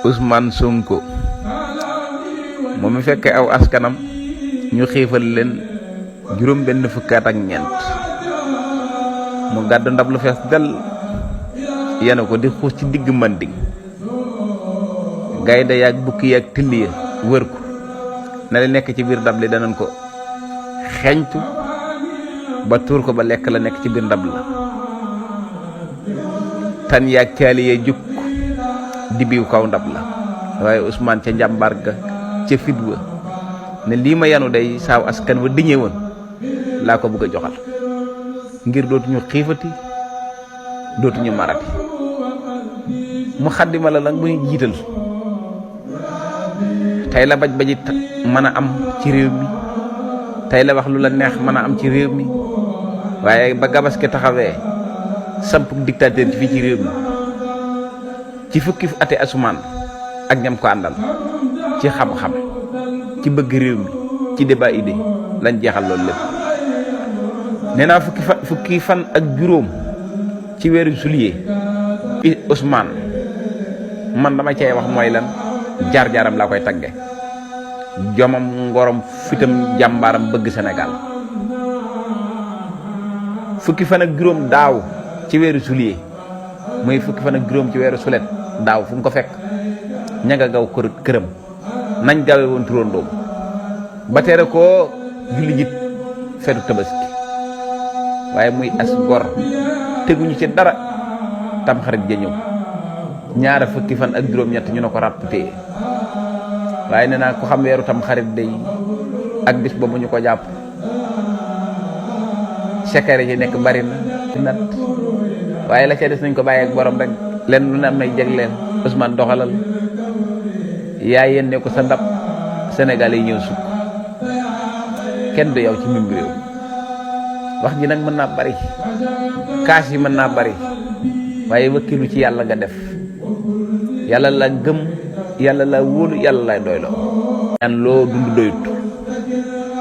Ousmane Sonko moom mi fekke aw askanam ñu xiifal leen juróom benn fukkaat ak ñeent mu gàddu ndab lu fees del yenu ko di xuus ci digg manding gaynde yaag bukki yaag till ya wër ko na li nekk ci biir ndab li danañ ko xeeñtu ba tuur ko ba lekk la nekk ci biir ndab la tan yaag caali ya jukk di biiw kaw ndab la waaye Ousmane ca njàmbaar ga ca fit wa ne lii ma yanu day saaw askan wa diñee woon laa ko bëgg a joxal ngir dootuñu xiifati dootuñu marati mu xaddima la nag bu ñu jiital tey la baj baji mën a am ci réew mi tey la wax lu la neex mën a am ci réew mi waaye ba gabaske taxawee samp dictateur ci fii ci réew mi ci fukki ati Ousmane ak ñam ko àndal ci xam-xam ci bëgg réew mi ci débat idée lañ jeexal loolu lépp nee naa fukki fan ak juróom ci weeru juillet Ousmane man dama cey wax mooy lan jaar-jaaram laa koy tagge jomam ngorom fitam jàmbaaram bëgg Sénégal fukki fan ak juróom daaw ci weeru juillet muy fukki fan ak juróom ci weeru sulet daaw fu mu ko fekk ñanga gaw këram nañ gawe woon turóondoom ba tere koo julli jit fetu tabaski waaye muy as gor teguñu ci dara tam xarit ja ñëw ñaara fukki fan ak juróom-ñett ñu ne ko ràpp téye waaye nee naa ko xam weeru tam xarit day ak bis boobu ñu ko jàpp sekere yi nekk bari na ci nat waaye la ca des nañ ko bàyyi ak borom rek len lu ne am nay jegleen Ousmane doxalal yaa yenne ko sa ndab Sénégal yi ñëw sukk kenn du yow ci mim réew wax ji nag mën naa bari kaas yi mën naa bari waaye wakkilu ci yàlla nga def yàlla la gëm yàlla la wóolu yàlla lay doyloo ñaan loo dund doyut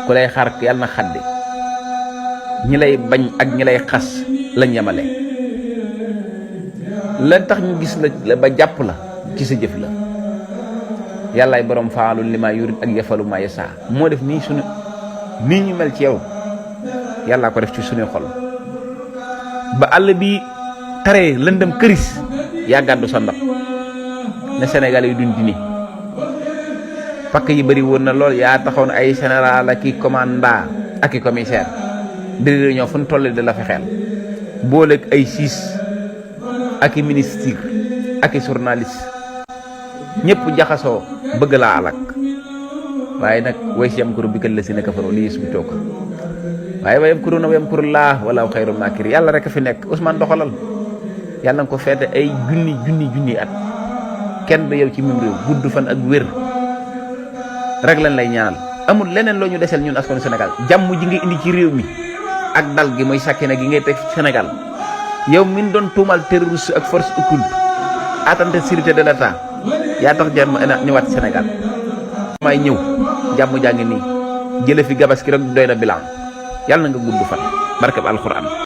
ku lay xar yàlla na xaddi ñi lay bañ ak ñi lay xas lañ yemale la tax ñu gis la ba jàpp la ci sa jëf la yàllaay borom faalul li ma yurit ak yafalu ma yasa moo def nii sunu nii ñu mel ci yow yàllaa ko def ci suñuy xol ba àll bi taree lëndëm këris yaa gàddu sa ndab ne Sénégal yi duñ dini pakk yi bëri woon na lool yaa taxoon ay général ak i commandant ak i commissaire diri réunion fu ñu toll di la fexeel booleeg ay siis ak i ministre ak i journaliste ñëpp jaxasoo bëgg laa alak waaye nag way si yamkuru bika llaziina kafaru li yusbituuka waaye wa yamkuruuna wa yamkurullaah wallaahu xayrul maakiriin yàlla rek a fi nekk Ousmane doxalal yàlla nga ko feete ay junni at kenn du yow ci mim réew gudd fan ak wér rek lañ lay ñaanal amul leneen loo ñu desel ñun askanu Sénégal jàmm ji nga indi ci réew mi ak dal gi mooy sàkkina gi ngay teg Sénégal yow min doon tuumal terroriste ak force occulte atteinte sécurité de l'État yaa tax jàmm ñëwaat Sénégal may ñëw jàmm jaa ngi nii jële fi gabaski rek doy na bilan yàlla na nga gudd fan barkeb alxuraan